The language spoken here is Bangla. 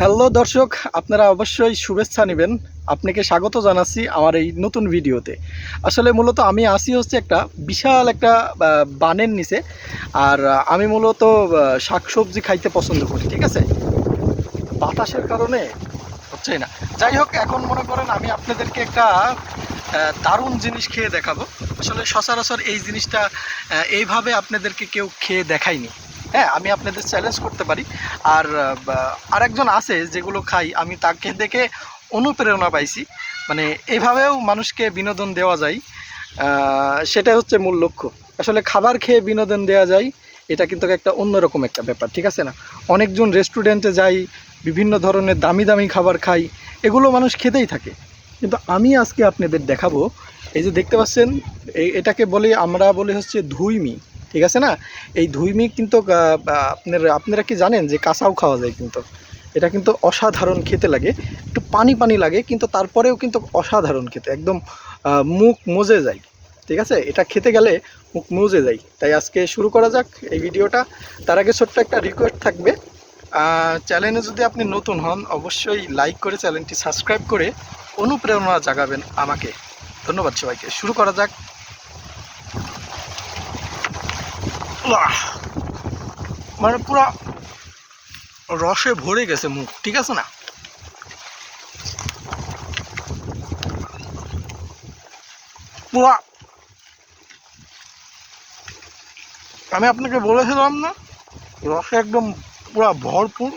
হ্যালো দর্শক, আপনারা অবশ্যই শুভেচ্ছা নেবেন। আপনাকে স্বাগত জানাচ্ছি আমার এই নতুন ভিডিওতে। আসলে মূলত আমি আসি হচ্ছে একটা বিশাল একটা বানের নিচে। আর আমি মূলত শাকসবজি খাইতে পছন্দ করি, ঠিক আছে। বাতাসের কারণে হচ্ছেই না। যাই হোক, এখন মনে করেন আমি আপনাদেরকে একটা দারুণ জিনিস খেয়ে দেখাবো। আসলে সচরাচর এই জিনিসটা এইভাবে আপনাদেরকে কেউ খেয়ে দেখায়নি। হ্যাঁ, আমি আপনাদের চ্যালেঞ্জ করতে পারি। আর আরেকজন আছে যেগুলো খাই, আমি তাকে দেখে অনুপ্রেরণা পাইছি। মানে এইভাবেও মানুষকে বিনোদন দেওয়া যায়, সেটা হচ্ছে মূল লক্ষ্য। আসলে খাবার খেয়ে বিনোদন দেওয়া যায়, এটা কিন্তু একটা অন্যরকম একটা ব্যাপার, ঠিক আছে না। অনেকজন রেস্টুরেন্টে যাই, বিভিন্ন ধরনের দামি দামি খাবার খাই, এগুলো মানুষ খেতেই থাকে। কিন্তু আমি আজকে আপনাদের দেখাবো, এই যে দেখতে পাচ্ছেন, এটাকে বলি, আমরা বলি হচ্ছে ধুইমি, ঠিক আছে না। এই ধুইমি কিন্তু আপনারা কি জানেন যে কাঁচাও খাওয়া যায় কিন্তু। এটা কিন্তু অসাধারণ খেতে লাগে, একটু পানি পানি লাগে, কিন্তু তারপরেও কিন্তু অসাধারণ খেতে, একদম মুখ মজে যায়, ঠিক আছে। এটা খেতে গেলে মুখ মজে যায়। তাই আজকে শুরু করা যাক এই ভিডিওটা। তার আগে ছোট্ট একটা রিকোয়েস্ট থাকবে, চ্যানেলে যদি আপনি নতুন হন অবশ্যই লাইক করে চ্যানেলটি সাবস্ক্রাইব করে অনুপ্রেরণা জাগাবেন আমাকে। ধন্যবাদ সবাইকে, শুরু করা যাক। মানে পুরো রসে ভরে গেছে মুখ, ঠিক আছে না। পুরা, আমি আপনাকে বলেছিলাম না, রসে একদম পুরা ভরপুর।